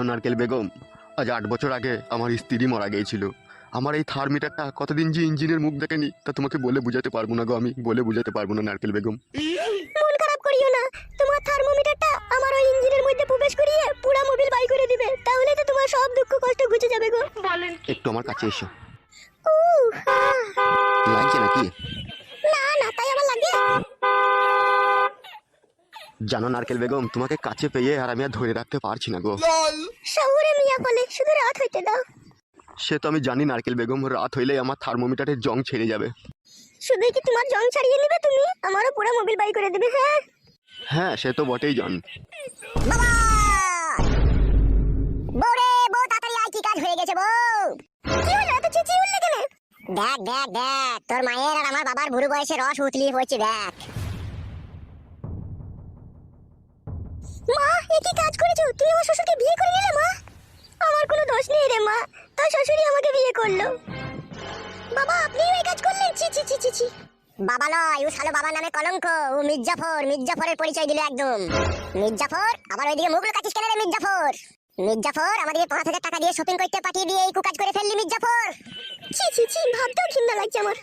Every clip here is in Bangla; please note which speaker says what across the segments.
Speaker 1: নারকেল বেগম, আজ 8 বছর আগে আমার স্ত্রী মারা গিয়েছিল। আমার এই থার্মিটারটা কতদিন যে ইঞ্জিনের মুখ দেখেনি তা তোমাকে বলে বুঝাতে পারবো না গো, আমি বলে বুঝাতে পারবো না নারকেল বেগম।
Speaker 2: মন খারাপ করিও না, তোমার থার্মোমিটারটা আমার ওই ইঞ্জিনের মধ্যে প্রবেশ করিয়ে পুরো মোবিল বাই করে দিবে, তাহলে তো তোমার সব দুঃখ কষ্ট ঘুচে যাবে গো।
Speaker 1: একটু আমার কাছে এসো।
Speaker 2: হ্যাঁ।
Speaker 1: লাগছে নাকি?
Speaker 2: না না, তাই আমার লাগে।
Speaker 1: জানো নারকেল বেগম, তোমাকে কাছে পেয়ে আর আমি আর ধরে রাখতে পারছি না গো।
Speaker 2: শহুরে মিয়া বলে শুধু রাত হইতে দাও।
Speaker 1: সে তো আমি জানি নারকেল বেগম, রাত হইলেই আমার থার্মোমিটারের জং ছেড়ে যাবে।
Speaker 2: শুধু কি তোমার জং ছাড়িয়ে নিবে তুমি, আমারও পুরো মোবিল বাই করে দিবে। হ্যাঁ
Speaker 1: হ্যাঁ, সে তো বটেই জান।
Speaker 2: বাবা, বউরে বউ তাড়াতাড়ি আয়, কি কাজ হয়ে গেছে বউ? কি হলো, এত চেঁচিয়ে উঠলে কেন? দেখ দেখ দেখ, তোর মায়ের আর আমার বাবার বুড়ো বয়সে রস উতলিয়ে পড়ছে, দেখ। মা, এ কি কাজ করেছো তুমি? আমার শ্বশুরকে বিয়ে করে নিলে মা। আমার কোনো দোষ নেই রে মা, তোর শ্বশুরই আমাকে বিয়ে করলো। বাবা, আপনিও এই কাজ করলেন? ছি ছি ছি ছি ছি। বাবা নয়, ও শালো বাবার নামে কলঙ্ক। ও মির্জাফর, মির্জাফরের পরিচয় দিল একদম। মির্জাফর, আবার ওইদিকে মুখ লুকাচ্ছিস কেন রে মির্জাফর? মির্জাফর, আমাদেরকে 5,000 টাকা দিয়ে শপিং করতে পাঠিয়ে দিয়ে এই কুকাজ করে ফেললি মির্জাফর। ছি ছি ছি, ভাবতেও ঘৃণা লাগছে আমার।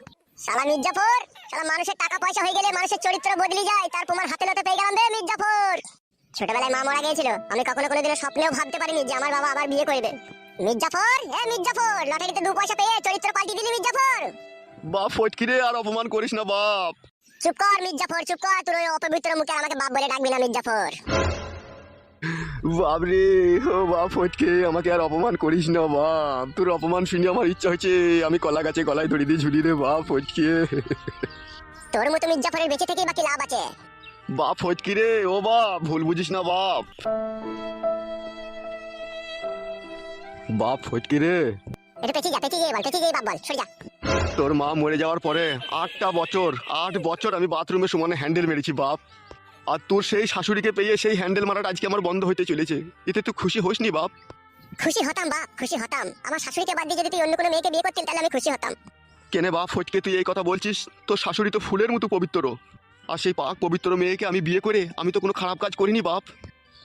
Speaker 2: শালা মির্জাফর, শালা মানুষের টাকা পয়সা হয়ে গেলে মানুষের চরিত্র বদলে যায়, তার প্রমাণ হাতে নাতে পেয়ে গেলাম রে মির্জাফর। ছোটবেলায় মা মারা গিয়েছিল, আমি কখনো কোনোদিনও স্বপ্নেও ভাবতে পারিনি যে আমার বাবা আবার বিয়ে করবে। মির্জাফর, হ্যাঁ মির্জাফর, লটারিতে 2 পয়সা পেয়ে চরিত্র পাল্টি দিলি মির্জাফর।
Speaker 1: বাপ ফটকিরে, আর অপমান করিস না বাপ।
Speaker 2: চুপ কর মির্জাফর, চুপ কর, তোর ওই অপবিত্র মুখে আমাকে বাপ বলে ডাকবি না মির্জাফর।
Speaker 1: বাপ রে, ও বাপ ফটকে, আমাকে আর অপমান করিস না বাপ। তোর অপমান শুনে আমার ইচ্ছা হচ্ছে আমি কলা গাছে গলায় দড়ি দিয়ে ঝুলি রে বাপ ফটকে।
Speaker 2: তোর মতো মির্জাফরের বেঁচে থেকেই বাকি লাভ আছে।
Speaker 1: বাপ ফটকিরে, ও বাপ ভুল বুঝিস না বাপ। বাপ ফটকিরে,
Speaker 2: এটা পেঁচিয়ে যা, পেঁচিয়ে গিয়ে বল, পেঁচিয়ে গিয়ে বাপ বল, সরে যা।
Speaker 1: তোর মা মরে যাওয়ার পরে 8 বছর আমি বাথরুমে সমানে হ্যান্ডেল মেরেছি বাপ। আর তোর সেই শাশুড়িকে পেয়ে সেই হ্যান্ডেল মারাটা আজকে আমার বন্ধ হতে চলেছে, এতে তুই খুশি হোসনি বাপ?
Speaker 2: খুশি হতাম বাপ, খুশি হতাম। আমার শাশুড়িকে বাদ দিয়ে যদি তুই অন্য কোনো মেয়েকে বিয়ে করতেন তাহলে আমি খুশি হতাম।
Speaker 1: কেনে বাপ ফটকে তুই এই কথা বলছিস? তোর শাশুড়ি তো ফুলের মতো পবিত্র, আর সেই পাক পবিত্র মেয়েকে আমি বিয়ে করে আমি তো কোনো খারাপ কাজ করিনি বাপ।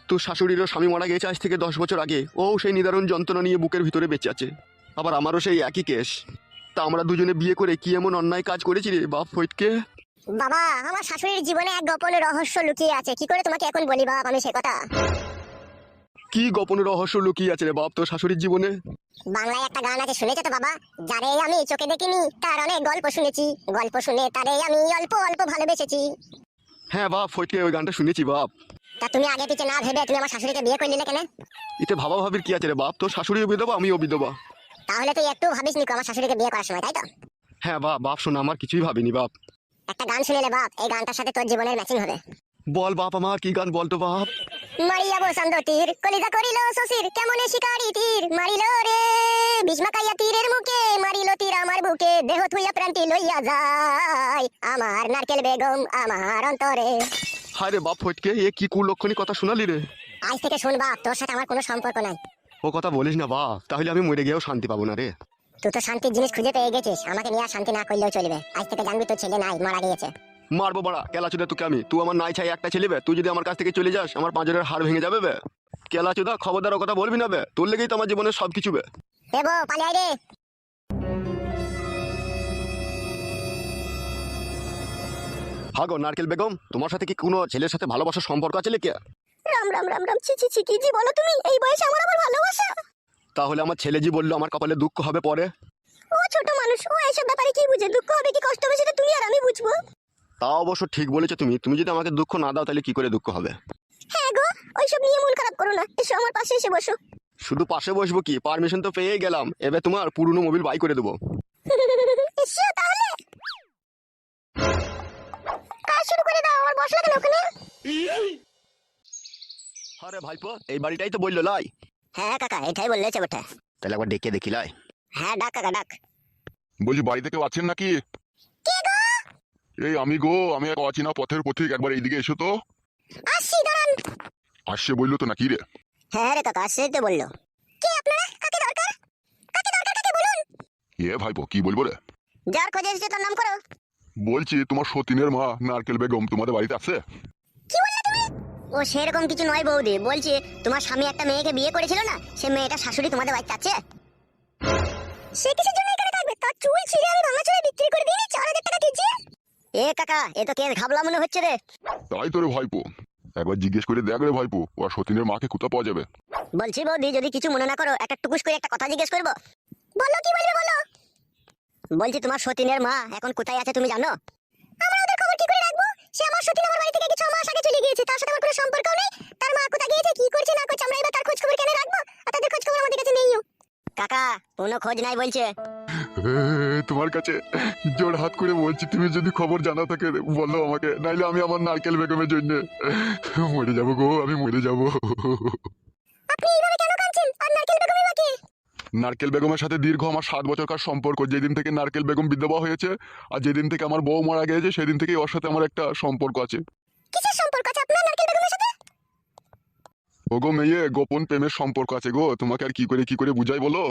Speaker 1: তোর শাশুড়িরও স্বামী মারা গেছে আজ থেকে 10 বছর আগে, ও সেই নিদারুণ যন্ত্রণা নিয়ে বুকের ভিতরে বেঁচে আছে। আবার আমারও সেই একই কেস। তা আমরা দুজনে বিয়ে করে কি এমন অন্যায় কাজ করেছি রে বাপ ফটকে?
Speaker 2: বাবা, আমার শাশুড়ির জীবনে এক গোপন রহস্য লুকিয়ে আছে, কি করে তোমাকে এখন বলি বাপ আমি সে কথা।
Speaker 1: কি গোপন রহস্য লুকিয়ে আছে রে বাপ তোর শাশুড়ির জীবনে?
Speaker 2: বাংলায় একটা গান আছে, শুনেছো তো বাবা? যারে আমি চোখে দেখিনি তার অনেক গল্প শুনেছি, গল্প শুনে তারে আমি অল্প অল্প ভালোবেসেছি।
Speaker 1: হ্যাঁ বাপ ফটকে, ওই গানটা শুনেছি বাপ।
Speaker 2: তা তুমি আগে পিছে না ভেবে তুমি আমার শাশুড়িকে বিয়ে করে নিলে কেন?
Speaker 1: এতে ভাবা ভাবির কি আছে রে বাপ? তোর শাশুড়িও বিধবা আমিও বিধবা।
Speaker 2: তাহলে তুই একটু ভাবিস নি আমার শাশুড়িকে বিয়ে করার সময়, তাই তো?
Speaker 1: হ্যাঁ বাপ, বাপ শোনা আমার কিছুই ভাবিনি বাপ।
Speaker 2: একটা গান শুনেলে বাপ, এই গানটার সাথে তোর জীবনের ম্যাচিং হবে।
Speaker 1: বল বাপ, আমার কি গান বলতো বাপ?
Speaker 2: মারিয়া বসন্ত তীর কলিজা করিল শশীর, কেমনে শিকারি তীর মারিল রে, ভীষ্মাকাইয়া তীরের মুখে মারিল তীর আমার বুকে, দেহ থুইয়া প্রান্তি লইয়া যায় আমার নারকেল বেগম আমার অন্তরে।
Speaker 1: হায় রে বাপ ফটকে, এ কি কুলক্ষণী কথা শোনালি রে?
Speaker 2: আজ থেকে শোন বাপ, তোর সাথে আমার কোনো সম্পর্ক নাই।
Speaker 1: ও কথা বলিস না বাপ, তাহলে আমি মরে গিয়েও শান্তি পাবো না রে।
Speaker 2: তুই তো শান্তির জিনিস খুঁজে পেয়ে গেছিস, আমাকে নিয়ে আর শান্তি না করলেও চলবে। আজ থেকে জানবি তোর ছেলে নাই, মারা গিয়েছে।
Speaker 1: মারবো বাড়া কেলা চোদা তোকে আমি। তুই আমার নাই ছাই একটা ছেলে বে, তুই যদি আমার কাছ থেকে চলে যাস আমার পাঁজরের হাড় ভেঙে যাবে বে। কেলা চোদা, খবরদার ও কথা বলবি না বে, তোর লেগেই তো আমার জীবনের সবকিছু বে।
Speaker 2: এ বউ, পালিয়ে আয় রে।
Speaker 1: হাগো নারকেল বেগম, তোমার সাথে কি কোনো ছেলের সাথে ভালোবাসার সম্পর্ক আছে লেকে?
Speaker 2: রাম রাম রাম রাম, ছি ছি ছি, কি জি বলো তুমি? এই বয়সে আমার আবার ভালোবাসা?
Speaker 1: তাহলে আমার ছেলে জি বললো আমার কপালে দুঃখ হবে পরে।
Speaker 2: ও ছোট মানুষ, ও এইসব ব্যাপারে কি বুঝে? দুঃখ হবে কি কষ্ট হবে সেটা তুমি আর আমি বুঝবো।
Speaker 1: তা অবশ্য ঠিক বলেছো তুমি, তুমি যদি আমাকে দুঃখ না দাও তাহলে কি করে দুঃখ হবে?
Speaker 2: হ্যাঁ গো, ওইসব নিয়ে মন খারাপ করো না, এসো আমার পাশে এসে বসো।
Speaker 1: শুধু পাশে বসবো কি, পারমিশন তো পেয়ে গেলাম, এবার তোমার পুরনো মোবিল বাই করে দেবো।
Speaker 2: এসো তাহলে, কাজ শুরু করে দাও। আমার বসা কেন ওখানে?
Speaker 1: আরে ভাইপো, এই বাড়িটাই তো বললো লাই।
Speaker 2: হ্যাঁ কাকা, এটাই বললেছে বটে।
Speaker 1: তাহলে একবার ডেকে দেখি লাই।
Speaker 2: হ্যাঁ ডাক কাকা ডাক।
Speaker 3: বলছি বাড়িতে কেউ আছেন নাকি?
Speaker 2: কে গো?
Speaker 3: এই আমি গো, আমি এক অচেনা পথের পথিক, একবার এইদিকে এসো তো।
Speaker 2: আসছি, দাঁড়ান।
Speaker 3: আসছে বললো তো নাকি রে?
Speaker 2: হ্যাঁ রে কাকা, আসছে তো বললো। কে আপনারা? কাকে দরকার? কাকে দরকার, কাকে বলুন।
Speaker 3: এ ভাইপো কি বলবো রে?
Speaker 2: যার খোঁজে এসেছে তার নাম করো।
Speaker 3: বলছি তোমার সতীনের মা নারকেল বেগম তোমাদের বাড়িতে আছে?
Speaker 2: কি বললে তুমি? ও সেরকম কিছু নয় বৌদি, বলছি তোমার স্বামী একটা মেয়েকে বিয়ে করেছিল না, সে মেয়েটা শাশুড়ি তোমাদের বাড়িতে আছে। সে কিসের জন্য এখানে থাকবে? তার চুল ছিঁড়ে আমি ভাঙাচোরা বিক্রি করে দিই 4000 টাকা কেজি। এ কাকা, এ তো কেস ঘাবলা মনে হচ্ছে রে।
Speaker 3: তাই তো রে ভাইপো, একবার জিজ্ঞেস করে দেখ রে ভাইপো, ও আর সতীনের মাকে কোথা পাওয়া যাবে।
Speaker 2: বলছি বৌদি, যদি কিছু মনে না করো, একটা টুকুস করে একটা কথা জিজ্ঞেস করবো? বলো, কি বলবে বলো। বলছি তোমার সতীনের মা এখন কোথায় আছে তুমি জানো? আমরা ওদের খবর কি করে রাখবো? সে আমার সতীন আমার বাড়ি থেকে 6 মাস আগে চলে গিয়েছে, তার সাথে আমার কোনো সম্পর্ক নেই। তার মা কোথায় গিয়েছে, কি করছে না করছে, আমরা এবার তার খোঁজ খবর কেন রাখবো? আর তাদের খোঁজ খবর আমাদের কাছে নেইও। কাকা, কোনো খোঁজ নাই বলছে।
Speaker 3: তোমার কাছে জোর হাত করে বলছি, তুমি যদি খবর জানা থাকে বলো আমাকে, নাইলে আমি আমার নারকেল বেগমের জন্য মরে যাবো গো, আমি মরে যাবো।
Speaker 2: আপনি এইভাবে কেন কাঁদছেন? আর নারকেল বেগমের বাকি?
Speaker 3: নারকেল বেগমের সাথে দীর্ঘ আমার 7 বছরকার সম্পর্ক। যেদিন থেকে নারকেল বেগম বিধবা হয়েছে আর যেদিন থেকে আমার বউ মারা গেছে, সেদিন থেকেই ওর সাথে আমার একটা সম্পর্ক আছে।
Speaker 2: কিসের সম্পর্ক আছে আপনার নারকেল বেগমের সাথে?
Speaker 3: ও গো মেয়ে, গোপন প্রেমের সম্পর্ক আছে গো, তোমাকে আর কি করে বুঝাই বলো।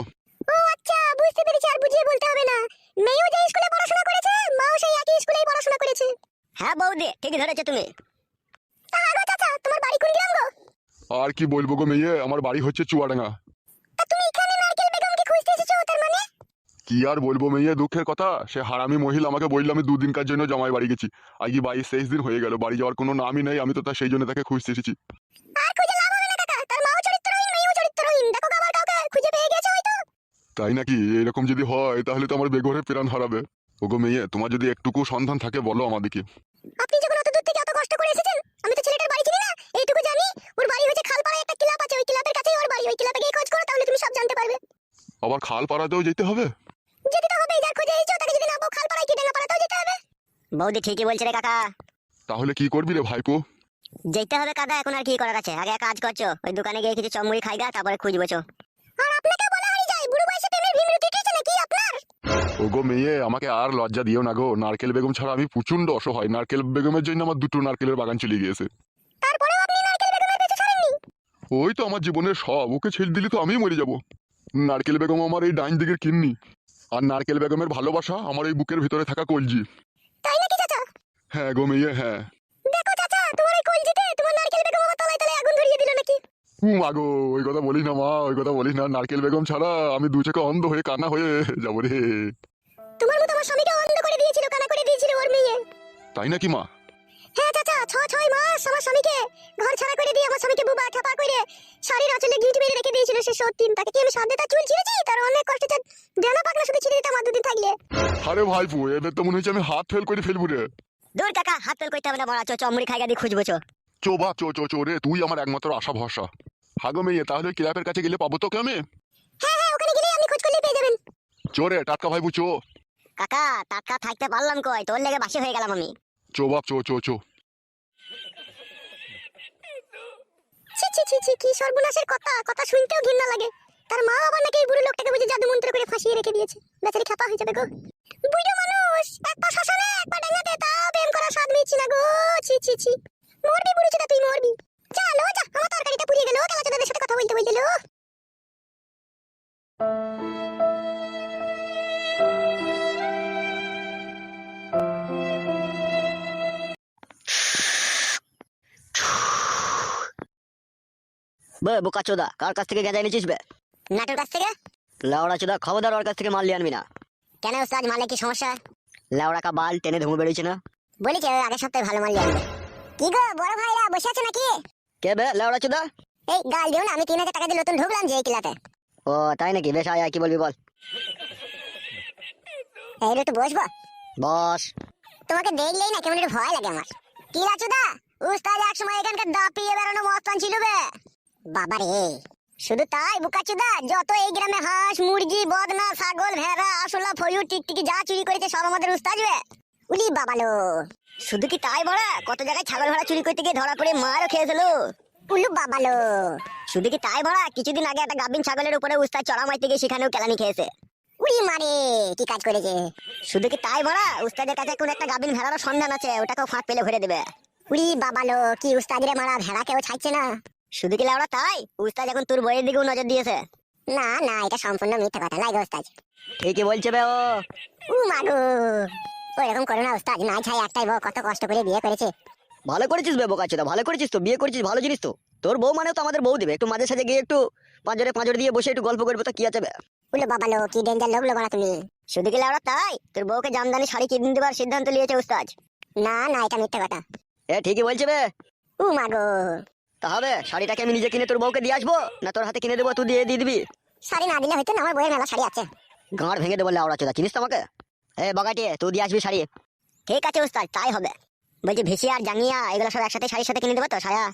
Speaker 2: ও আচ্ছা, বুঝতে পেরেছি, আর বুঝিয়ে বলতে হবে না। মেয়েও যে স্কুলে পড়াশোনা করেছে, মাও সেই একই স্কুলেই পড়াশোনা করেছে। হ্যাঁ বৌদি, ঠিকই ধরেছো তুমি। হ্যাঁ গো চাচা, তোমার বাড়ি কোন গ্রাম গো?
Speaker 3: আর কি বলবো গো মেয়ে, আমার বাড়ি হচ্ছে চুয়াডাঙ্গা।
Speaker 2: তা তুমি এখানে নারকেল বেগমকে খুঁজতে এসেছো, তার মানে?
Speaker 3: কি আর বলবো মেয়ে, দুঃখের কথা, সে হারামি মহিলা আমাকে বললো আমি 2 দিনকার জন্য জামাই বাড়ি গেছি। আজকে 22-23 দিন হয়ে গেল, বাড়ি যাওয়ার কোনো নামই নেই। আমি তো তা সেই জন্য তাকে খুঁজতে এসেছি।
Speaker 2: আর খুঁজে লাভ হবে না কাকা, তার মাও চরিত্রহীন, মেয়েও চরিত্রহীন। দেখো আবার কাউকে খুঁজে পেয়ে গেছে হয়তো।
Speaker 3: তাই নাকি? এরকম যদি হয় তাহলে তো আমার বেঘরে প্রাণ হারাবে। ওগো মেয়ে, তোমার যদি একটুকু সন্ধান থাকে বলো আমাদেরকে।
Speaker 2: আপনি যখন অত দূর থেকে এত কষ্ট করে এসেছেন, আমি তো ছেলেটার বাড়ি চিনি না, এইটুকু জানি ওর বাড়ি হচ্ছে খালপাড়ায় একটা ক্লাব আছে, ওই ক্লাবের কাছেই ওর বাড়ি। ওই ক্লাবে গিয়ে খোঁজ করো, তাহলে তুমি সব জানতে পারবে।
Speaker 3: আবার খাল পাড়াতেও যেতে হবে?
Speaker 2: যেতে তো হবেই, যার খোঁজে এসেছো তাকে যদি না পাও, খালপাড়ায় কি ডাঙ্গাপাড়াতেও যেতে হবে। বৌদি ঠিকই বলছে রে কাকা।
Speaker 3: তাহলে কি করবি রে ভাইপো?
Speaker 2: যেতে হবে কাকা, এখন আর কি করার আছে? আগে এক কাজ করছো, ওই দোকানে গিয়ে কিছু চমড়ি খাইগা, তারপরে খুঁজবো চো। আর আপনাকে বলা হয়ে যায়, বুড়ো বয়সে প্রেমের ভীমরতি উঠেছে নাকি আপনার?
Speaker 3: ওগো মেয়ে, আমাকে আর লজ্জা দিও না গো। নারকেল বেগম ছাড়া আমি প্রচন্ড অসহায়। নারকেল বেগমের জন্য আমার 2টো নারকেলের বাগান চলে গিয়েছে।
Speaker 2: তারপরেও আপনি নারকেল বেগমের পিছু ছাড়েননি?
Speaker 3: ওই তো আমার জীবনের সব, ওকে ছেড়ে দিলে তো আমিই মরে যাব। নারকেল বেগম আমার এই ডাইন দিকের কিন্নি, আর নারকেল বেগমের ভালোবাসা আমার এই বুকের ভিতরে থাকা কলজি।
Speaker 2: তাই নাকি চাচা?
Speaker 3: হ্যাঁ গো মেয়ে, হ্যাঁ।
Speaker 2: দেখো চাচা, তোমার এই কলজিতে তোমার নারকেল বেগম আমার তলায় তলায় আগুন ধরিয়ে দিল নাকি?
Speaker 3: মাগো, ওই কথা বলিস না মা, ওই কথা বলিস না। নারকেল বেগম ছাড়া আমি 2 চোখে অন্ধ হয়ে কানা হয়ে যাবো রে।
Speaker 2: তোমার মতো আমার স্বামীকে অন্ধ করে দিয়েছিল, কানা করে দিয়েছিল ওর মেয়ে।
Speaker 3: তাই নাকি মা?
Speaker 2: হ্যাঁ চাচা, 6 মাস আমার স্বামীকে ঘর ছাড়া করে দিয়ে, আমার স্বামীকে বুবা ঠাপা করে শাড়ির আঁচলে গিঁট মেরে রেখে দিয়েছিল সে সতীন। তাকে কি আমি সাথে তার চুল ছিঁড়েছি? তার অনেক কষ্টে দেনা পাকনা শুধু ছিঁড়ে দিতাম আর 2 দিন থাকলে।
Speaker 3: আরে ভাইপো, এবার তো মনে হচ্ছে আমি হাত ফেল করে ফেলবো রে।
Speaker 2: দূর কাকা, হাত ফেল করতে হবে না, বড়া চো, চমড়ি খাইগা দিয়ে খুঁজবো চো।
Speaker 3: চো বা চো চো চো রে, তুই আমার একমাত্র আশা ভরসা। হাগো মেয়ে, তাহলে ক্লাবের কাছে গেলে পাবো তোকে আমি?
Speaker 2: হ্যাঁ হ্যাঁ, ওখানে গেলে আপনি খোঁজ করলে পেয়ে যাবেন।
Speaker 3: চো রে টাটকা ভাইপো, চো।
Speaker 2: কাকা, টাটকা থাকতে পারলাম কই, তোর লেগে বাসি হয়ে গেলাম আমি।
Speaker 3: চো বাপ, চো চো চো।
Speaker 2: ছি ছি ছি ছি, কি সর্বনাশের কথা, কথা শুনতেও ঘৃণা লাগে। তার মা আবার নাকি এই বুড়ো লোকটাকে বুঝে জাদু মন্ত্র করে ফাঁসিয়ে রেখে দিয়েছে। বেচারি খাপা হয়ে যাবে গো। বুড়ো মানুষ, এক পা শ্মশানে এক পা ডাঙ্গাতে, তাও প্রেম করার স্বাদ মিটছে না গো। ছি ছি ছি, মরবি বুড়ো ছেলে, তুই মরবি। চলো যা, আমার তরকারিটা পুড়িয়ে গেল কালাচোদাদের সাথে কথা বলতে বলতে।
Speaker 4: বে বোকাচোদা, কার কাছ থেকে গেঁজা এনেছিস বে?
Speaker 2: নাটোর কাছ থেকে।
Speaker 4: লাউড়া চোদা, খবরদার ওর কাছ থেকে মাল নিয়ে আনবি না।
Speaker 2: কেন ওস্তাদ, মালে কি সমস্যা?
Speaker 4: লাউড়া কা বাল টেনে ধুমু বেরিয়েছে না।
Speaker 2: বলেছে আগের সপ্তাহে ভালো মাল নিয়ে আনবে। কি গো বড় ভাইরা, বসে আছো নাকি?
Speaker 4: কে বে লাউড়া চোদা?
Speaker 2: এই গাল দিও না, আমি 3000 টাকা দিয়ে নতুন ঢুকলাম যে এই ক্লাবে।
Speaker 4: ও তাই নাকি? বেশ আয় আয়, কি বলবি বল।
Speaker 2: এই রে, একটু বসবো?
Speaker 4: বস।
Speaker 2: তোমাকে দেখলেই না কেমন একটু ভয় লাগে আমার। কি রাচুদা, উস্তাদ এক সময় এখানকার দাপিয়ে বেড়ানো মস্তান ছিল বে। বাবা রে, শুধু তাই বুকাচুদা, যত এই গ্রামে হাঁস মুরগি বদনা ছাগল ভেড়া আসলা ফয়ু টিকটিকি যা চুরি করেছে সব আমাদের উস্তাদ বে। উলি বাবালো, শুধু কি তাই বড়া, কত জায়গায় ছাগল ভেড়া চুরি করতে গিয়ে ধরা পড়ে মারও খেয়েছিল। উলু বাবালো, শুধু কি তাই বড়া, কিছুদিন আগে একটা গাবিন ছাগলের উপরে উস্তাদ চড়া মারতে গিয়ে সেখানেও কেলানি খেয়েছে। উড়ি মারে, কি কাজ করেছে? শুধু কি তাই বড়া, উস্তাদের কাছে কোন একটা গাবিন ভেড়ারও সন্ধান আছে, ওটাকেও ফাঁক পেলে ভরে দেবে। উড়ি বাবালো, কি উস্তাদ রে মারা, ভেড়া কেউ ছাড়ছে না। শুধু কি লাউড়া তাই, উস্তাদ এখন তোর বইয়ের দিকেও নজর দিয়েছে। না না, এটা সম্পূর্ণ মিথ্যা কথা লাগে উস্তাদ।
Speaker 4: ঠিকই বলছে বে ও।
Speaker 2: উ মাগো, ওই রকম করো না উস্তাদ, নাই ছাই একটাই বউ, কত কষ্ট করে বিয়ে করেছে।
Speaker 4: ভালো করেছিস বে বোকাচোদা, ভালো করেছিস তো, বিয়ে করেছিস ভালো জিনিস তো। তোর বউ মানে তো আমাদের বউ দিবে, একটু মাঝে সাঝে গিয়ে একটু পাঁজরে দিয়ে বসে একটু গল্প করবে তো কি আছে বে।
Speaker 2: উলো বাবা লো, কি ডেঞ্জার লোক লোক তুমি।
Speaker 4: শুধু কি লেওড়া তাই, তোর বউকে জামদানি শাড়ি কিনে দেবার সিদ্ধান্ত নিয়েছে উস্তাদ।
Speaker 2: না না, এটা মিথ্যে কথা।
Speaker 4: ঠিকই বলছে বে।
Speaker 2: মা গো,
Speaker 4: তা হবে, শাড়িটাকে আমি নিজে কিনে তোর বউকে দিয়ে আসবো, না তোর হাতে কিনে দেবো, তুই দিয়ে দিবি?
Speaker 2: শাড়ি না দিলে হয়তো না, আমার বইয়ের মেলা শাড়ি আছে।
Speaker 4: গাঁড় ভেঙে দেবো লেওড়া চোদা, চিনিস তো আমাকে। বগাটি, তুই দিয়ে আসবি শাড়ি।
Speaker 2: ঠিক আছে উস্তাদ, তাই হবে। বলছি ভিসি আর জাঙ্গিয়া এগুলো সব একসাথে শাড়ির সাথে কিনে দেবো তো সায়া?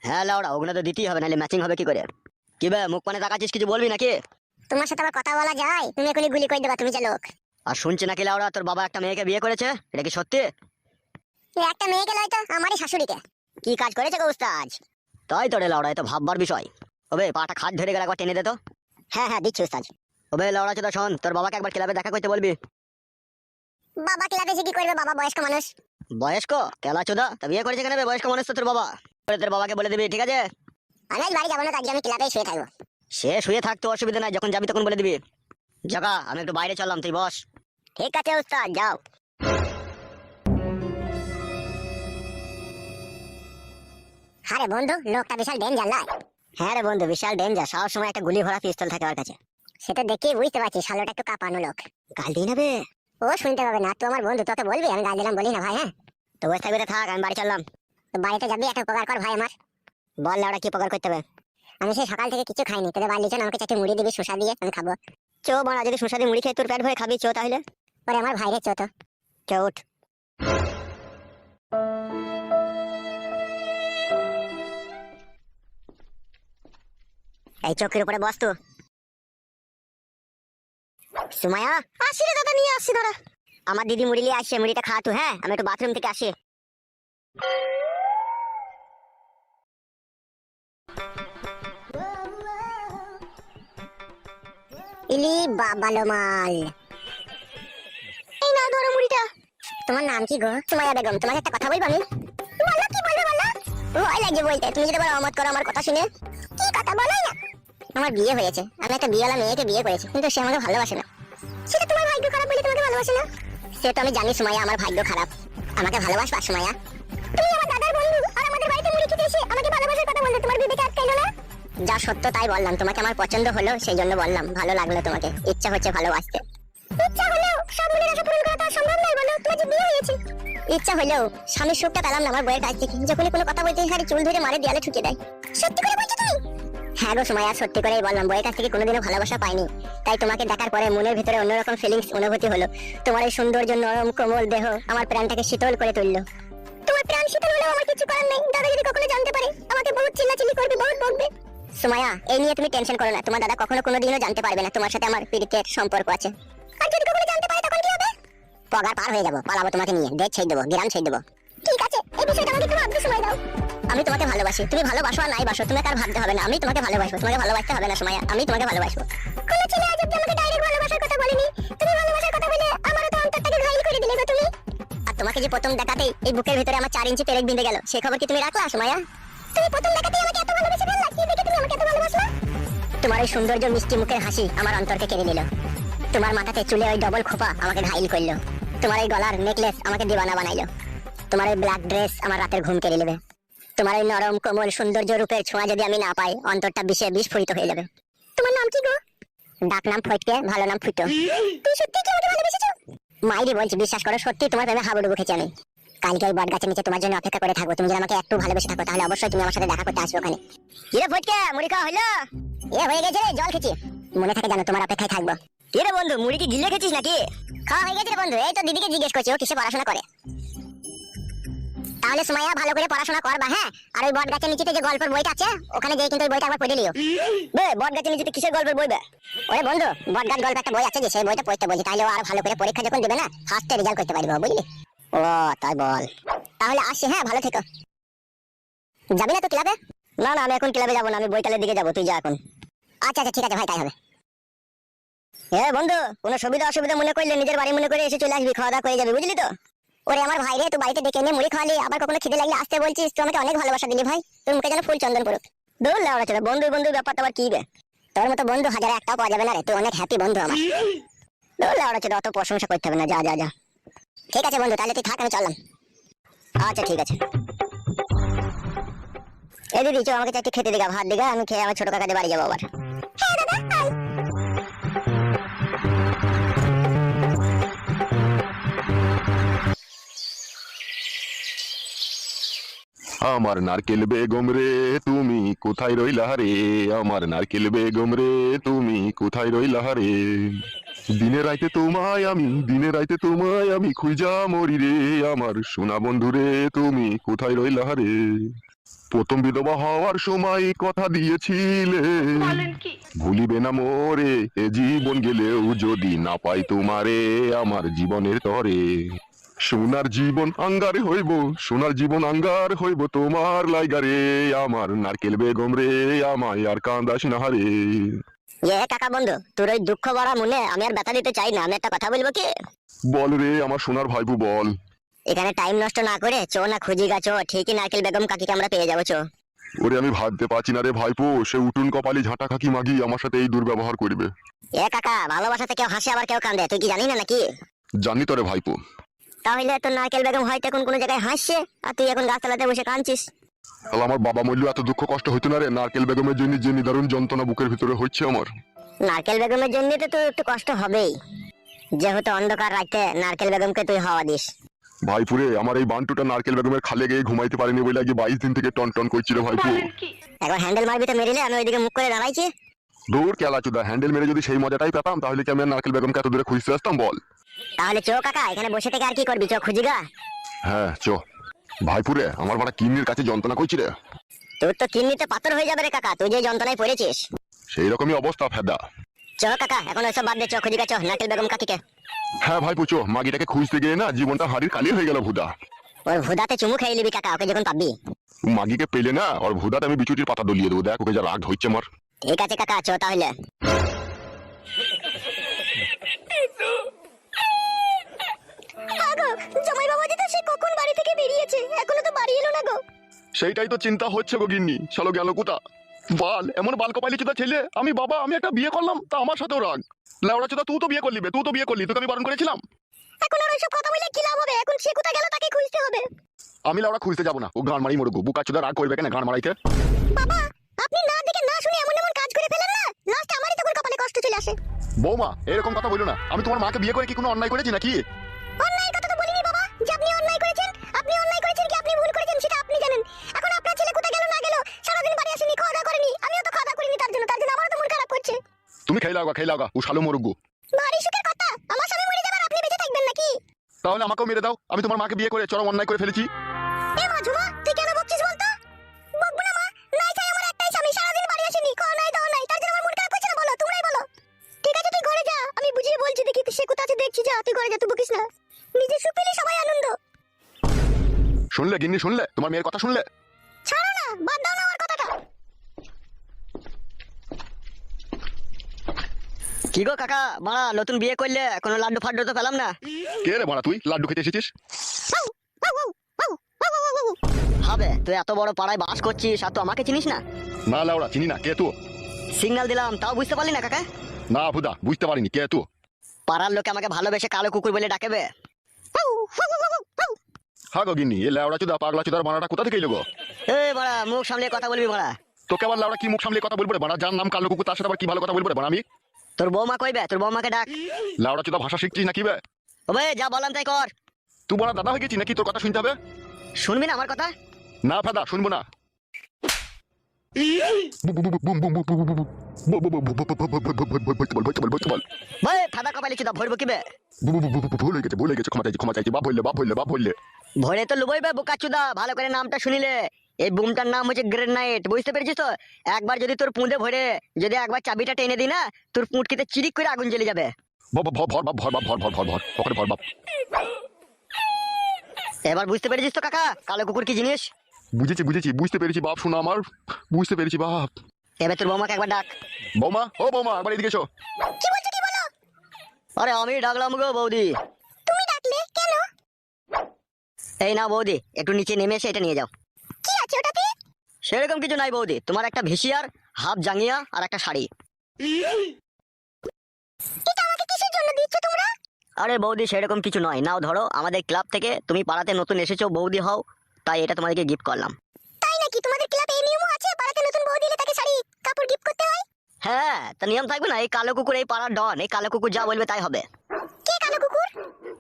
Speaker 4: হ্যাঁ লেওড়া, ওগুলো তো দিতেই হবে, নাহলে ম্যাচিং হবে কি করে। কি বে, মুখ পানে তাকাচ্ছিস, কিছু বলবি নাকি?
Speaker 2: তোমার সাথে আবার কথা বলা যায়? তুমি এখনই গুলি করে দেবা, তুমি যে লোক।
Speaker 4: আর শুনছি নাকি লেওড়া তোর বাবা একটা মেয়েকে বিয়ে করেছে, এটা কি সত্যি?
Speaker 2: একটা মেয়েকে লয় তো আমারই শাশুড়িকে। কি কাজ করেছে গো উস্তাদ?
Speaker 4: তাই তো রে লেওড়া, এ তো ভাববার বিষয়। ওবে পাটা খাট ধরে গেলে একবার টেনে দে তো।
Speaker 2: হ্যাঁ হ্যাঁ, দিচ্ছি উস্তাদ।
Speaker 4: ওবে লেওড়া চোদা শোন, তোর বাবাকে একবার ক্লাবে দেখা করতে বলবি।
Speaker 2: বাবা ক্লাবে এসে কি করবে? বাবা বয়স্ক মানুষ।
Speaker 4: বয়স্ক কেলা চোদা, তা বিয়ে করেছে কেন বে? বয়স্ক মানুষ তো তোর বাবা। তোর বাবাকে বলে দিবি, ঠিক আছে?
Speaker 2: আমি আজ বাড়ি যাবো না, আজকে আমি ক্লাবেই শুয়ে থাকবো।
Speaker 4: সে শুয়ে থাকতো অসুবিধা নাই, যখন যাবি তখন বলে দিবি। জগা, আমি একটু বাইরে চললাম, তুই বস।
Speaker 2: ঠিক আছে উস্তাদ, যাও। আরে বন্ধু, লোকটা বিশাল ডেঞ্জার নয়?
Speaker 4: হ্যাঁ রে বন্ধু, বিশাল ডেঞ্জার, সব সময় একটা গুলি ভরা পিস্তল থাকে ওর কাছে।
Speaker 2: সেটা দেখেই বুঝতে পারছি শালোটা একটু কাঁপানো লোক।
Speaker 4: গাল দিই না বে।
Speaker 2: ও শুনতে পাবে না, তুই আমার বন্ধু, তোকে বলবি আমি গাল দিলাম বলি না ভাই। হ্যাঁ,
Speaker 4: তো বসে থাকবে, থাক, আমি বাড়ি চললাম।
Speaker 2: তো বাড়িতে যাবি, একটা উপকার কর ভাই আমার।
Speaker 4: বল লেওড়া, কি প্রকার করতে হবে?
Speaker 2: আমি সেই সকাল থেকে কিছু খাইনি, তোদের বাড়ি চল, আমাকে চারটে মুড়ি দিবি শসা দিয়ে, আমি খাবো।
Speaker 4: চো বাড়া, যদি সুস্বাদু মুড়ি খেয়ে তোর পেট ভরে খাবি, চো তাহলে।
Speaker 2: পরে আমার ভাইরে চো তো।
Speaker 4: চো উঠ।
Speaker 2: এই চৌকির উপরে বস তো। সুমায়া, আসি রে দাদা, নিয়ে আসছি দাঁড়া। আমার দিদি মুড়ি নিয়ে আসছে, মুড়িটা খা তুই। হ্যাঁ, আমি একটু বাথরুম থেকে আসি। ইলি বাবালো মাল। এই না, ধরো মুড়িটা। তোমার নাম কি গো? সুমাইয়া বেগম। তোমাকে একটা কথা বলবো আমি। বলো, কি বলবে বলো। ভয় লাগছে বলতে, তুমি যদি বলো অমত করো আমার কথা শুনে। কি কথা বলো না? আমার বিয়ে হয়েছে, আমি একটা বিয়েওয়ালা মেয়েকে বিয়ে করেছি, কিন্তু সে আমাকে ভালোবাসে না। সেটা তোমার ভাগ্য খারাপ বলে তোমাকে ভালোবাসে না? সে তো আমি জানি সুমাইয়া, আমার ভাগ্য খারাপ। আমাকে ভালোবাসবা সুমাইয়া? তুমি আমার দাদার বন্ধু, আর আমাদের বাড়িতে মুড়ি খেতে এসে আমাকে ভালোবাসার কথা বলতে তোমার বিবেকে আটকাইলো না? যা সত্য তাই বললাম, তোমাকে আমার পছন্দ হলো সেই জন্য বললাম, ভালো লাগলো তোমাকে, ইচ্ছা হচ্ছে ভালোবাসতে। ইচ্ছা হলেও সব মনের আশা পূরণ করা তো সম্ভব নয়, বলো, তোমার যে বিয়ে হয়েছে। ইচ্ছা হলেও স্বামীর সুখটা পেলাম না আমার বইয়ের কাছ থেকে, যখনই কোনো কথা বলতে খালি চুল ধরে মারে দেয়ালে ঠুকে দেয়। সত্যি করে বলছো তুমি? হ্যাঁ গো সুমাইয়া, সত্যি করেই বললাম, বইয়ের কাছ থেকে কোনোদিনও ভালোবাসা পাইনি, তাই তোমাকে দেখার পরে মনের ভিতরে অন্যরকম ফিলিংস অনুভূতি হলো। তোমার এই সৌন্দর্য, নরম কোমল দেহ আমার প্রাণটাকে শীতল করে তুললো। তোমার প্রাণ শীতল হলেও আমার কিছু করার নেই, দাদা যদি কখনো জানতে পারে আমাকে বহুত চিল্লাচিল্লি করবে, বহুত বকবে। সুমাইয়া, এই নিয়ে তুমি টেনশন করো না, তোমার দাদা কখনো কোনোদিনও জানতে পারবে না তোমার সাথে আমার প্রীতির সম্পর্ক আছে। আর যদি কখনো জানতে পারে তখন কি হবে? পগার পার হয়ে যাবো, পালাবো তোমাকে নিয়ে, দেশ ছেড়ে দেবো, গ্রাম ছেড়ে দেবো। ঠিক আছে, এই বিষয়টা আমাকে একটু ভাবতে সময় দাও। আমি তোমাকে ভালোবাসি, তুমি ভালোবাসো আর নাই বাসো, তোমাকে আর ভাবতে হবে না, আমি তোমাকে ভালোবাসবো, তোমাকে ভালোবাসতে হবে না সুমাইয়া, আমি তোমাকে ভালোবাসবো। কোনো ছেলে আজ অব্দি আমাকে ডাইরেক্ট ভালোবাসার কথা বলেনি, তুমি ভালোবাসার কথা বলে আমারও তো অন্তরটাকে ঘাইল করে দিলে গো তুমি। আর তোমাকে যে প্রথম দেখাতেই এই বুকের ভিতরে আমার 4 ইঞ্চি পেরেক বিঁধে গেল, সেই খবর কি তুমি রাখলা সুমাইয়া? তুমি প্রথম দেখাতেই আমাকে এত ভালোবেসে ফেললা, কি দেখে তুমি আমাকে এত ভালোবাসলা? তোমার এই সৌন্দর্য মিষ্টি মুখের হাসি আমার অন্তরকে কেড়ে নিল। তোমার মাথাতে চুলে ওই ডবল খোপা আমাকে ঘাইল করলো। তোমার এই গলার নেকলেস আমাকে দিওয়ানা বানাইলো। তোমার এই ব্ল্যাক ড্রেস আমার রাতের ঘুম কেড়ে নেবে। তোমার এই নরম কোমল সৌন্দর্য রূপের ছোঁয়া যদি আমি না পাই, অন্তরটা বিষে বিস্ফোরিত হয়ে যাবে। তোমার নাম কি গো? ডাক নাম ফটকে, ভালো নাম ফুটো। তুই সত্যি কি আমাকে ভালোবেসেছো? মাইরি বলছি, বিশ্বাস করো, সত্যি তোমার প্রেমে হাবুডুবু খেয়েছি আমি। কালকে ওই বটগাছের নিচে তোমার জন্য অপেক্ষা করে থাকবো, তুমি যদি আমাকে একটু ভালোবেসে থাকো তাহলে অবশ্যই তুমি আমার সাথে দেখা করতে আসবে ওখানে। কি রে ফটকে, মুড়ি খাওয়া হলো? হয়ে গেছে রে, জল খেয়েছি। মনে থাকে জানো, তোমার অপেক্ষায় থাকবো। কি রে বন্ধু, মুড়ি কি গিলে খেয়েছিস নাকি? খাওয়া হয়ে গেছে রে বন্ধু, এই তো দিদিকে জিজ্ঞেস করছি ও কিসে পড়াশোনা করে। তাহলে সুমাইয়া ভালো করে পড়াশোনা করবা, হ্যাঁ? আর ওই বটগাছের নিচেতে যে গল্পের বইটা আছে ওখানে যেয়ে কিন্তু ওই বইটা একবার পড়ে লিও। বে, বটগাছের নিচেতে কিসের গল্পের বই বে? ওরে বন্ধু, বটগাছ গল্প একটা বই আছে যে, সেই বইটা পড়তে বলছি, তাহলে ও আর ভালো করে পরীক্ষা যখন দেবে না, ফার্স্টে রেজাল্ট করতে পারবে, বুঝলি? ও তাই বল। তাহলে আসি, হ্যাঁ, ভালো থেকো। যাবি না তো ক্লাবে? না না, আমি এখন ক্লাবে যাবো না, আমি বইটালের দিকে যাবো, তুই যা এখন। আচ্ছা আচ্ছা, ঠিক আছে ভাই, তাই হবে। বন্ধু, কোনো সুবিধা অসুবিধা মনে করলে নিজের বাড়ি মনে করে এসে চলে আসবি, খাওয়া দাওয়া করে যাবি, বুঝলি তো? ওরে আমার ভাই রে, তুই বাড়িতে ডেকে এনে মুড়ি খাওয়ালি, আবার কখনো খিদে লাগলে আসতে বলছিস, তুই আমাকে অনেক ভালোবাসা দিলি ভাই, তোর মুখে যেন ফুল চন্দন পড়ুক। দৌড় লাউড়া ছিল, বন্ধু বন্ধু ব্যাপারটা আবার কি বে? তোর মতো বন্ধু হাজারে একটাও পাওয়া যাবে না রে, তুই অনেক হ্যাপি বন্ধু আমার। দৌড় লাউড়া ছিল, অত প্রশংসা করতে হবে না, যা যা যা। ঠিক আছে বন্ধু, তাহলে তুই থাক, আমি চললাম। আচ্ছা ঠিক আছে। এই দিদি চো আমাকে চারটে খেতে দিগা, ভাত দিগা, আমি খেয়ে আমার ছোট কাকাদের বাড়ি যাবো আবার। হ্যাঁ দাদা আই।
Speaker 3: আমার নারকেল বেগম রে তুমি কোথায় রইলা রে, আমার নারকেল বেগম রে তুমি কোথায় রইলা রে। দিনে রাইতে তোমায় আমি, দিনে রাইতে তোমায় আমি খুঁজা মরি রে, আমার সোনা বন্ধু রে তুমি কোথায় রইলা রে। প্রথম বিধবা হওয়ার সময় কথা দিয়েছিলে, ভুলিবে না মোরে এ জীবন গেলেও যদি না পাই তোমারে আমার জীবনের তরে। সোনার জীবন আঙ্গারে হইব, সোনার জীবন আঙ্গার হইব তোমার লাইগারে, আমার নারকেল বেগম রে আমায় আর কান্দাস না রে।
Speaker 2: কাকা বন্ধু, তোর ওই দুঃখ ভরা মনে আমি আর ব্যথা দিতে চাই না, আমি একটা কথা বলবো কি?
Speaker 3: বল রে আমার সোনার ভাইবু বল।
Speaker 2: এখানে টাইম নষ্ট না করে চো না খুঁজি গা, চো ঠিকই নারকেল বেগম কাকিকে আমরা পেয়ে যাবো, চো।
Speaker 3: ওরে আমি ভাবতে পারছি না রে ভাইপো, সে উটুন কপালি ঝাঁটা খাকি মাগি আমার সাথে এই দুর্ব্যবহার করবে।
Speaker 2: কাকা, ভালোবাসাতে কেউ হাসে আবার কেউ কান্দে, তুই কি জানি না নাকি?
Speaker 3: জানি তো রে ভাইপো।
Speaker 2: তাহলে তোর নারকেল বেগম হয়তো এখন কোনো জায়গায় হাসছে আর তুই এখন গাছতলাতে বসে কাঁদছিস।
Speaker 3: তাহলে আমার বাবা মূল্য এত দুঃখ কষ্ট হইতো না রে, নারকেল বেগমের জন্য যে নিদারুণ যন্ত্রণা বুকের ভিতরে হচ্ছে আমার।
Speaker 2: নারকেল বেগমের জন্য তো তোর একটু কষ্ট হবেই, যেহেতু অন্ধকার রাখতে নারকেল বেগমকে তুই হাওয়া দিস।
Speaker 3: ভাইপুরে আমার এই বান্টুটা নারকেল বেগমের খালে গিয়ে ঘুমাইতে পারিনি বলে আগে 22 দিন থেকে টন টন করছিল ভাইপু।
Speaker 2: এখন হ্যান্ডেল মারবি তো মেরিলে, আমি ওইদিকে মুখ করে দাঁড়াইছি।
Speaker 3: দূর কেলা চুদা, হ্যান্ডেল মেরে যদি সেই মজাটাই পেতাম তাহলে কি আমি আর নারকেল বেগমকে এত দূরে খুঁজতে আসতাম বল।
Speaker 2: তাহলে চো কাকা, এখানে বসে থেকে আর কি করবি, চো খুঁজি গা।
Speaker 3: হ্যাঁ চ ভাইপুরে, আমার বড় কিডনির কাছে যন্ত্রণা করছি রে।
Speaker 2: তোর তো কিডনিতে পাথর হয়ে যাবে রে কাকা, তুই যে যন্ত্রণায় পড়েছিস।
Speaker 3: সেই রকমই অবস্থা ফেদা।
Speaker 2: চো কাকা, এখন ওইসব বাদ দে, চো খুঁজি গা, চো নারকেল বেগম কাকিকে।
Speaker 3: হ্যাঁ ভাইপু চো, মাগিটাকে খুঁজতে গিয়ে না জীবনটা হাড়ির কালি হয়ে গেল ভুদা।
Speaker 2: ওর ভুদাতে চুমু খেয়ে নিবি কাকা, ওকে যখন পাবি।
Speaker 3: মাগিকে পেলে না ওর ভুদাতে আমি বিচুটির পাতা দলিয়ে দেবো, দেখ ওকে যা রাগ হচ্ছে আমার।
Speaker 2: ঠিক আছে কাকা, চো তাহলে। জামাই বাবাজি তো সে কখন বাড়ি থেকে বেরিয়েছে, এখনো তো বাড়ি এলো না গো।
Speaker 1: সেইটাই তো চিন্তা হচ্ছে গো গিন্নি, শালো গেল কোথা বাল, এমন বাল কপালি চোদা ছেলে। আমি বাবা, আমি একটা বিয়ে করলাম তা আমার সাথেও রাগ। লেওড়া চোদা, তুই তো বিয়ে করলি বে, তুই তো বিয়ে করলি, তোকে আমি বারণ করেছিলাম।
Speaker 2: এখন আর ওইসব কথা বলে কি লাভ হবে, এখন সে কোথায় গেল তাকে খুঁজতে হবে।
Speaker 1: আমি লেওড়া খুঁজতে যাবো না, ও গান মারি মরুগো, বুকা চোদা রাগ করবে কেন গান মারাইতে।
Speaker 2: বাবা, আপনি না দেখে না শুনে এমন এমন কাজ করে ফেলেন না, লাস্টে আমারই তখন কপালে কষ্ট চলে আসে।
Speaker 1: বৌমা এরকম কথা বলো না, আমি তোমার মাকে বিয়ে করে কি কোনো অন্যায় করেছি নাকি?
Speaker 2: অন্যায়ের কথা তো বলিনি বাবা, যে আপনি অন্যায় করেছেন, আপনি অন্যায় করেছেন কি আপনি ভুল করেছেন সেটা আপনি জানেন। এখন আপনার ছেলে কোথায় গেল না গেল, সারাদিন বাড়ি আসেনি, খাওয়া দাওয়া করেনি, আমিও তো খাওয়া দাওয়া করিনি, তার জন্য আমারও তো মন খারাপ করছে।
Speaker 1: তুমি খেয়ে লাগা, ও শালো মরুগো।
Speaker 2: ভারী সুখের কথা, আমার স্বামী মরে যাবার আপনি বেঁচে থাকবেন নাকি?
Speaker 1: তাহলে আমাকেও মেরে দাও, আমি তোমার মাকে বিয়ে করে চরম অন্যায় করে ফেলেছি।
Speaker 2: এ মা ঝুমা, তুই কেন বকছিস বলতো? বকবো না মা, নাই চাই আমার একটাই স্বামী, সারাদিন বাড়ি আসেনি, খাওয়া নাই দাওয়া নাই, তার জন্য আমার মন খারাপ করছে না, বলো তোমরাই বলো। ঠিক আছে তুই ঘরে যা, আমি বুঝিয়ে বলছি, দেখি সে কোথা আছে দেখছি, যা তুই ঘরে যা, তুই বকিস না। নিজে সুখ পেলে সবাই আনন্দ।
Speaker 1: শুনলে গিন্নি, শুনলে তোমার মেয়ের কথা শুনলে?
Speaker 2: ছাড়ো না, বাদ দাও না আমার কথাটা।
Speaker 4: কি গো কাকা, বাড়া নতুন বিয়ে করলে কোনো লাড্ডু ফাড্ডু তো পেলাম না।
Speaker 1: কে রে বাড়া, তুই লাড্ডু খেতে এসেছিস?
Speaker 4: হবে, তুই এত বড় পাড়ায় বাস করছিস আর তো আমাকে চিনিস না?
Speaker 1: না লেওড়া চিনি না, কে তুই?
Speaker 4: সিগন্যাল দিলাম তাও বুঝতে পারলি না কাকা?
Speaker 1: না ভুদা, বুঝতে পারিনি, কে তুই?
Speaker 4: পাড়ার লোকে আমাকে ভালোবেসে কালো কুকুর বলে ডাকেবে।
Speaker 1: হ্যাঁ গো গিন্নি, এ লেওড়া চোদা পাগলা চোদার বানাটা কোথা থেকে এলো গো?
Speaker 4: এ বাড়া, মুখ সামলে কথা বলবি বাড়া।
Speaker 1: তোকে আবার লেওড়া কি মুখ সামলে কথা বলবো রে বাড়া? যার নাম কালো কুকুর তার সাথে আবার কি ভালো কথা বলবো রে বাড়া আমি?
Speaker 4: তোর বৌমা কইবে, তোর বৌমাকে ডাক।
Speaker 1: লেওড়া চোদা ভাষা শিখছিস নাকি বে?
Speaker 4: ওবে যা বললাম তাই কর।
Speaker 1: তুই বড় দাদা হয়ে গেছিস নাকি, তোর কথা শুনতে হবে?
Speaker 4: শুনবি না আমার কথা?
Speaker 1: না ফাদা, শুনবো না।
Speaker 4: ভাই ফাদা কপালি চুদা ভরবো কিবে?
Speaker 1: ভুল হয়ে গেছে, ক্ষমা চাইছি, বাপ বললে।
Speaker 4: ভরে তো লুবইবে বোকা চুদা, ভালো করে নামটা শুনিলে। এই বুমটার নাম হচ্ছে গ্রেনাইট, বুঝতে পেরেছিস তো? একবার যদি তোর পুঁদে ভরে, যদি একবার চাবিটা টেনে দি না, তোর পুঁটকিতে চিরিক করে আগুন জ্বলে যাবে। এবার বুঝতে পেরেছিস তো কাকা, কালো কুকুর কি জিনিস?
Speaker 1: বুঝেছি, বুঝতে পেরেছি বাপ, শোনা আমার, বুঝতে পেরেছি বাপ।
Speaker 4: এবার তোর বৌমাকে একবার ডাক।
Speaker 1: বৌমা, ও বৌমা, একবার এদিকে এসো।
Speaker 2: কি বলছো, কি বলো?
Speaker 4: আরে আমি ডাকলাম গো বৌদি।
Speaker 2: তুমি ডাকলে কেন?
Speaker 4: এই না বৌদি, একটু নিচে নেমে এসে এটা নিয়ে যাও।
Speaker 2: কি আছে ওটাতে?
Speaker 4: সেরকম কিছু নাই বৌদি, তোমার একটা ভিসিয়ার, হাফ জাঙ্গিয়া আর একটা শাড়ি।
Speaker 2: এটা আমাকে কিসের জন্য দিচ্ছ তোমরা?
Speaker 4: আরে বৌদি সেরকম কিছু নয়, নাও ধরো, আমাদের ক্লাব থেকে তুমি পাড়াতে নতুন এসেছো, বৌদি হও, তাই এটা তোমাদেরকে গিফট করলাম।
Speaker 2: নাকি? তোমাদের ক্লাবে এই নিয়মও আছে, পাড়াতে নতুন বউ দিলে তাকে শাড়ি কাপড় গিফট করতে হয়?
Speaker 4: হ্যাঁ, তা নিয়ম থাকবে না? এই কালো কুকুর এই পাড়ার ডন, এই কালো কুকুর যা বলবে তাই হবে।
Speaker 2: কে কালো কুকুর?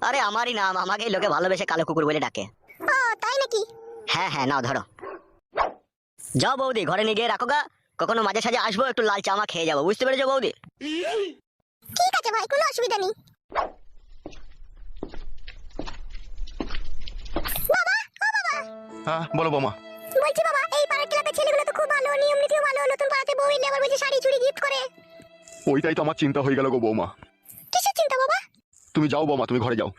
Speaker 4: আরে আমারই নাম, আমাকেই লোকে ভালোবেসে কালো কুকুর বলে ডাকে।
Speaker 2: ও তাই নাকি?
Speaker 4: হ্যাঁ হ্যাঁ, নাও ধরো। যাও বৌদি, ঘরে নিয়ে গিয়ে রাখো গা। কখনো মাঝে সাঝে আসবো, একটু লাল চামা খেয়ে যাবো, বুঝতে পেরেছো বৌদি?
Speaker 2: ঠিক আছে ভাই, কোনো অসুবিধা নেই। বাবা, ও বাবা,
Speaker 1: হ্যাঁ বলো বৌমা।
Speaker 2: বলছি বাবা, এই পাড়ার ক্লাবের ছেলেগুলো তো খুব ভালো, নিয়ম নীতিও ভালো, নতুন পাড়াতে বউ এলে আবার বলছে শাড়ি চুড়ি গিফট করে।
Speaker 1: ওইটাই তো আমার চিন্তা হয়ে গেল গো বৌমা।
Speaker 2: কিসের চিন্তা বাবা?
Speaker 1: তুমি যাও বৌমা, তুমি ঘরে যাও।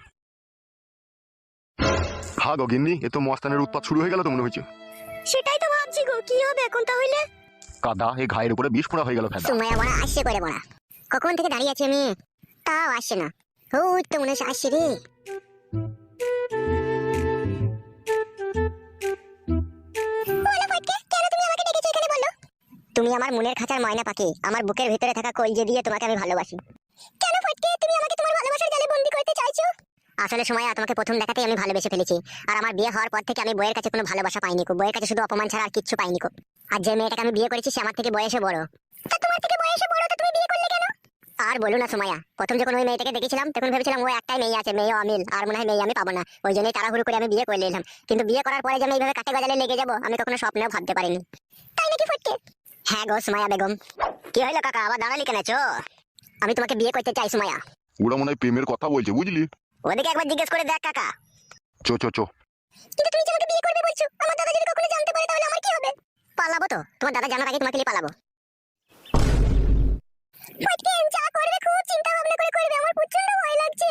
Speaker 1: হ্যাঁ গো গিন্নি, এ তো মস্তানের উৎপাত শুরু হয়ে গেল তো মনে হচ্ছে।
Speaker 2: সেটাই তো ভাবছি গো, কি হবে এখন তাহলে?
Speaker 1: কাদা এই ঘায়ের উপরে বিষ ফোড়া হয়ে গেল ফেদা।
Speaker 2: সুমাইয়া বড়া আসছে করে বড়া, কখন থেকে দাঁড়িয়ে আছি আমি, তাও আসছে না। ওই তো মনে হচ্ছে আসছে রে। বলো ফটকে, কেন তুমি আমাকে ডেকেছো এখানে বলো? তুমি আমার মনের খাঁচার ময়না পাখি, আমার বুকের ভিতরে থাকা কলজে দিয়ে তোমাকে আমি ভালোবাসি। কেন ফটকে, তুমি আমাকে তোমার ভালোবাসার জালে বন্দি করতে চাইছো? আসলে সুমাইয়া, তোমাকে প্রথম দেখাতেই আমি ভালোবেসে ফেলেছি। আর আমার বিয়ে হওয়ার পর থেকে আমি বইয়ের কাছে কোনো ভালোবাসা পাইনি কো, বইয়ের কাছে শুধু অপমান ছাড়া আর কিচ্ছু পাইনি কো। আর যে মেয়েটাকে আমি বিয়ে করেছি সে আমার থেকে বয়সে বড়। তা তোমার থেকে বয়সে বড়, তো তুমি বিয়ে করলে কেন? আর বলো না সুমাইয়া, প্রথম যখন ওই মেয়েটাকে দেখেছিলাম তখন ভেবেছিলাম ও একটাই মেয়ে আছে, মেয়ে অমিল, আর মনে হয় মেয়ে আমি পাবো না। ওই জন্যই তাড়াহুড়ো করে আমি বিয়ে করে নিলাম। কিন্তু বিয়ে করার পরে যে আমি এইভাবে কাটে গজালে লেগে যাবো, আমি কখনো স্বপ্নেও ভাবতে পারিনি। তাই নাকি ফটকে? হ্যাঁ গো সুমাইয়া বেগম। কি হইলো কাকা, আবার দাঁড়ালি কেন? চো, আমি তোমাকে বিয়ে করতে চাই সুমাইয়া।
Speaker 3: ওরা মনে হয় প্রেমের কথা বলছে, বুঝলি?
Speaker 4: ওদিকে একবার জিজ্ঞেস করে দেখ কাকা।
Speaker 3: চো চো চো।
Speaker 2: কিন্তু তুমি যে আমাকে বিয়ে করবে বলছো, আমার দাদা যদি কখনো জানতে পারে তাহলে আমার কি হবে? পালাবো তো, তোমার দাদা জানার আগে তোমাকে নিয়ে পালাবো। ফটকে, যা করবে খুব চিন্তা ভাবনা করে করবে, আমার প্রচন্ড ভয় লাগছে।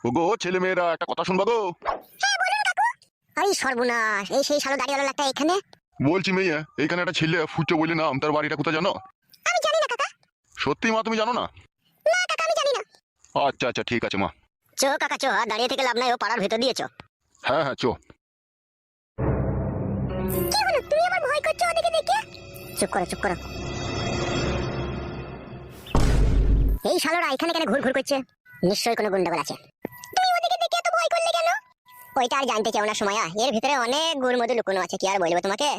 Speaker 3: ওগো ছেলে মেয়েরা একটা কথা শুনবা গো।
Speaker 2: হ্যাঁ বলুন কাকু। আরে সর্বনাশ, এই সেই শালো দাড়িওয়ালা লোকটা এখানে।
Speaker 3: বলছি মেয়ে, এইখানে একটা ছেলে ফুচো বলে নাম, তার বাড়িটা কোথায় জানো?
Speaker 2: আমি জানি না কাকা।
Speaker 3: সত্যি মা, তুমি জানো না?
Speaker 2: না কাকা, আমি জানি না।
Speaker 3: আচ্ছা আচ্ছা ঠিক আছে মা।
Speaker 4: চো কাকা চো, আর দাঁড়িয়ে থেকে লাভ নাই, ও পাড়ার ভেতর দিয়েছো।
Speaker 3: হ্যাঁ হ্যাঁ চো।
Speaker 2: কি হলো, তুমি আমার ভয় করছো ওদিকে দেখে? চুপ করো চুপ করো। এই শালোরা এখানে কেন ঘুরঘুর করছে? নিশ্চয়ই কোনো গন্ডগোল আছে। তুমি ওদিকে দেখে এত ভয় করলে কেন? ওইটা আর জানতে চাও না সুমাইয়া, এর ভিতরে অনেক গুড় মধু লুকোনো আছে, কি আর বলবো তোমাকে।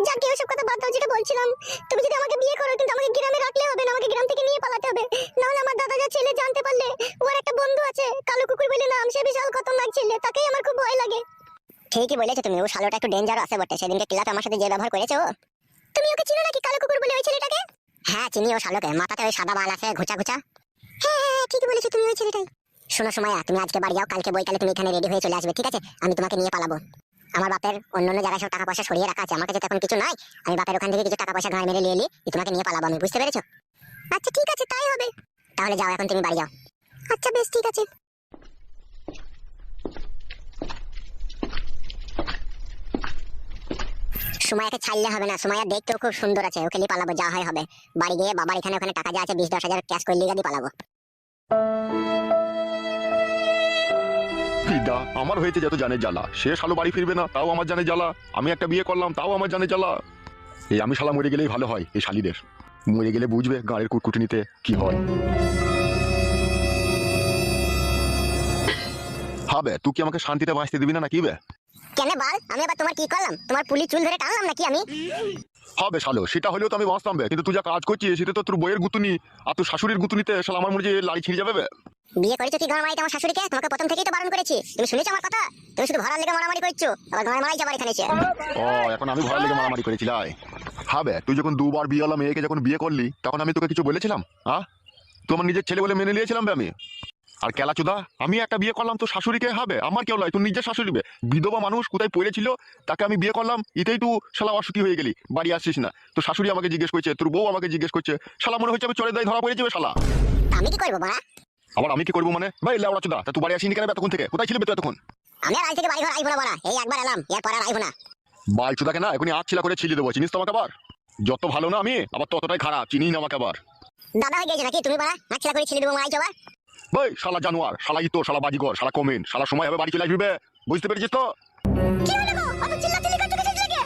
Speaker 2: যাকে ওসব কথা বাদ দাও, যেটা বলছিলাম, তুমি যদি আমাকে বিয়ে করো কিন্তু আমাকে গ্রামে রাখলে হবে না, আমাকে গ্রাম থেকে নিয়ে পালাতে হবে। নাহলে আমার দাদা যা ছেলে জানতে পারলে, ওর একটা বন্ধু আছে কালো কুকুর বলে নাম, সে বিশাল খতরনাক ছেলে, তাকেই আমার খুব ভয় লাগে। ঠিকই বলেছো তুমি, ও শালোটা একটু ডেঞ্জার আছে বটে, সেদিনকে ক্লাবে আমার সাথে যে ব্যবহার করেছে ও। তুমি ওকে চিনো নাকি, কালো কুকুর বলে ওই ছেলেটাকে? হ্যাঁ চিনি ও শালোকে, মাথাতে ওই সাদা বাল আছে ঘুচা ঘুচা। হ্যাঁ হ্যাঁ ঠিক বলেছো তুমি, ওই ছেলেটাই। শোনো সুমাইয়া, তুমি আজকে বাড়ি যাও, কালকে বইকালে তুমি এখানে রেডি হয়ে চলে আসবে, ঠিক আছে? আমি তোমাকে নিয়ে পালাবো। আমার বাপের অন্যান্য জায়গায় সব টাকা পয়সা সরিয়ে রাখা আছে, আমার কাছে এখন কিছু নাই। আমি বাপের ওখান থেকে কিছু টাকা পয়সা ঘাড় মেরে নিয়ে এলি, তোমাকে নিয়ে পালাবো আমি, বুঝতে পেরেছো? আচ্ছা ঠিক আছে, তাই হবে। তাহলে যাও, এখন তুমি বাড়ি যাও। আচ্ছা বেশ ঠিক আছে। সুমাইয়াকে ছাড়লে হবে না, সুমাইয়া দেখতেও খুব সুন্দর আছে, ওকে নিয়ে পালাবো, যা হয় হবে। বাড়ি গিয়ে বাবার এখানে ওখানে টাকা যা আছে 20-10 হাজার ক্যাশ করে লিয়ে দিয়ে পালাবো।
Speaker 3: দিদা, আমার হয়েছে যত জানে জ্বালা, সে শালো বাড়ি ফিরবে না তাও আমার জানে জ্বালা, আমি একটা বিয়ে করলাম তাও আমার জানে জ্বালা। এই আমি শালা মরে গেলেই ভালো হয়, এই শালিদের মরে গেলে বুঝবে গাঁড়ের কুটকুটনিতে কি হয়। হবে তুই কি আমাকে শান্তিতে বাঁচতে দিবি না নাকি বে?
Speaker 2: কেন বল, আমি আবার তোমার কি করলাম? তোমার পুলি চুল ধরে টানলাম নাকি আমি?
Speaker 3: হবে শালো, সেটা হলেও তো আমি বাঁচতাম বে, কিন্তু তুই যা কাজ করছিস সেটা তো তোর বইয়ের গুতুনি আর তোর শাশুড়ির গুতুনিতে শালা আমার মনে যে লাড়ি ছিঁড়ে যাবে বে।
Speaker 2: বিয়ে করেছো কি গাঁর মারিতে আমার শাশুড়িকে? তোমাকে প্রথম থেকেই তো বারণ করেছি, তুমি শুনেছো আমার কথা? তুমি শুধু ভরার লেগে মারামারি করছো, আবার গাঁর মারাই যাবার এখানে এসে।
Speaker 3: ও এখন আমি ভয় লেগে মারামারি করেছিলাই? হবে তুই যখন দুবার বিয়েওয়ালা মেয়েকে যখন বিয়ে করলি তখন আমি তোকে কিছু বলেছিলাম? হ্যাঁ, তোমার নিজের ছেলে বলে মেনে নিয়েছিলাম বে আমি। আর কেলাচুদা, আমি একটা বিয়ে করলাম তো শাশুড়িকে, হবে আমার কেউ নয়, তোর নিজের শাশুড়ি বে। বিধবা মানুষ কোথায় পড়েছিল তাকে আমি বিয়ে করলাম, এতেই তুই শালা অসুখী হয়ে গেলি, বাড়ি আসছিস না। তো শাশুড়ি আমাকে জিজ্ঞেস করছে, তোর বউ আমাকে জিজ্ঞেস করছে, শালা মনে হচ্ছে আমি চলে দায় ধরা পড়ে যাবে শালা।
Speaker 2: আমি কি করবো বাড়া?
Speaker 3: আবার আমি কি করবো মানে? ভাই লেওড়া চুদা, তা তুই বাড়ি আসিনি কেন এতক্ষণ থেকে? কোথায় ছিলে বে তুই এতক্ষণ?
Speaker 2: আমি আর আজ থেকে বাড়ি ঘর আইবো না বাড়া, এই একবার এলাম, এরপর আর আইবো না।
Speaker 3: বাল চুদাকে না এখনই আচ্ছিলা করে ছিলি দেবো, চিনিস তো আমাকে আবার? যত ভালো না আমি, আবার ততটাই খারাপ, চিনিস না আমাকে আবার।
Speaker 2: দাদা হয়ে গেছে নাকি তুমি বাড়া? নাচলা করে ছেলে দেবো মারাই যাবা।
Speaker 3: ভাই শালা জানোয়ার, শালা ইতো, শালা বাজিগর, শালা কমেন, শালা সময় হবে বাড়ি চলে আসবি বে, বুঝতে পেরেছিস তো?
Speaker 2: কি হলো গো, অত চিল্লাচিল্লি করছো কিসের লাগে?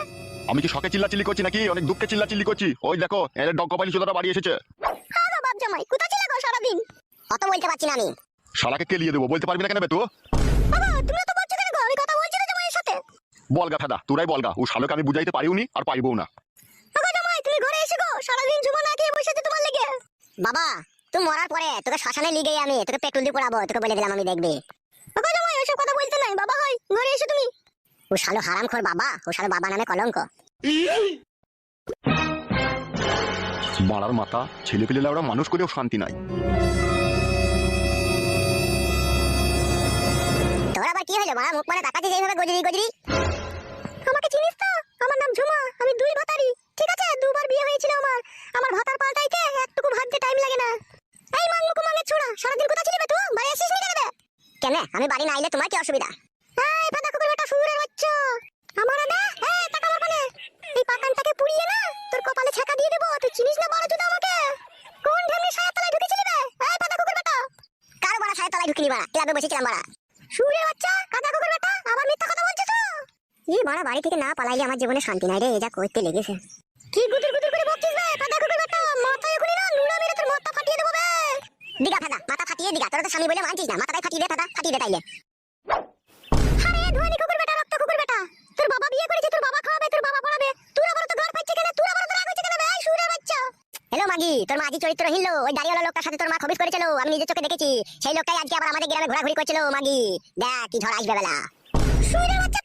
Speaker 3: আমি কি শখে চিল্লাচিল্লি করছি নাকি অনেক দুঃখে চিল্লাচিল্লি করছি? ওই দেখো এর ডগ কপালি চুদাটা বাড়ি এসেছে।
Speaker 2: হ্যাঁ গো বাপ জামাই, কোথা ছিলে গো সারাদিন? অত বলতে পারছি না আমি।
Speaker 3: শালাকে কেলিয়ে দেবো, বলতে পারবি না কেন বে তুই?
Speaker 2: বাবা তুমি তো বলছো কেন গো? আমি কথা বলছি না জামাইয়ের সাথে।
Speaker 1: বলগা ফেদা, তোরাই বলগা, ও শালোকে আমি বুঝাইতে পারিওনি আর পাইবও না।
Speaker 2: ওগো জামাই তুমি ঘরে এসে গো, সারাদিন ঝুমা না খেয়ে বসে আছি তোমার লেগে। বাবা তুই মরার পরে তোকে শ্মশানে নিয়ে গিয়ে আমি তোকে পেট্রোল দিয়ে পোড়াবো, তোকে বলে দিলাম আমি দেখবি। ওগো জামাই ওসব কথা বলতে নাই, বাবা হয় ঘরে এসে তুমি। ও শালো হারামখোর বাবা, ও শালো বাবা নামে কলঙ্ক।
Speaker 1: মারার মাথা, ছেলে পেলে ওরা মানুষ করেও শান্তি নাই।
Speaker 2: তোর আবার কি হলো মা, মুখ মানে তাকাচ্ছিস এইভাবে গজরি গজরি? আমাকে চিনিস তো? আমার নাম ঝুমা, আমি দুই ভাতারি। ঠিক আছে, দুবার বিয়ে হয়েছিল আমার। আমার ভাতার পাল্টাইতে একটুকু ভাবতে টাইম লাগে না। এই মাঙ্গুকু মাঙ্গে ছোড়া, সারাদিন কোথা ছিলি বে তুই? বাড়ি আসিস নি কেন বে? কেন আমি বাড়ি না আইলে তোমার কি অসুবিধা? এই পাতা কুকুর বেটা শুয়োরের বাচ্চা, আমার না এই টাকা মারবা না। এই পাকানটাকে পুড়িয়ে না তোর কপালে ছ্যাঁকা দিয়ে দেব। তুই চিনিস না বড় চুদা আমাকে? কোন ঢেমনি ছায়ার তলায় ঢুকেছিলি বে? এই পাতা কুকুর বেটা, কার বড় ছায়ার তলায় ঢুকিনি বাড়া? ক্লাবে বসেছিলাম বাড়া। শুয়োরের বাচ্চা, কাদা কুকুর বেটা, আবার মিথ্যা কথা বলছিস তো? এই বাড়া বাড়ি থেকে না পালাইলে আমার জীবনে শান্তি নাই রে, যা করতে লেগেছে। কি গুদুর গুদুর করে বকছিস বে পাতা কুকুর বেটা? মাথায় এখনি না নুড়া মেরে তোর মাথা ফাটিয়ে দেবো বে। দিগা ফাদা, মাথা ফাটিয়ে দিগা, তোরা তো স্বামী বলে মানছিস না, মাথাটাই ফাটিয়ে দে ফাদা, ফাটিয়ে দে তাইলে। আরে ধোয়ানি কুকুর বেটা, রক্ত কুকুর বেটা, তোর বাবা বিয়ে করেছে, তোর বাবা খাওয়াবে, তোর বাবা পড়াবে, তুই আবার তো ঘর পাচ্ছে কেন? তুই আবার তো রাগ হচ্ছে কেন বে? এই শুয়োরের বাচ্চা। হ্যালো মাগি, তোর মা আজ চরিত্রহীন লো, ওই দাড়িওয়ালা লোকটার সাথে তোর মা খবিস করেছিল, আমি নিজের চোখে দেখেছি। সেই লোকটাই আজকে আবার আমাদের গ্রামে ঘোরাঘুরি করছিল। মাগি দেখ কি ঝড় আসবে বেলা। শুয়োরের বাচ্চা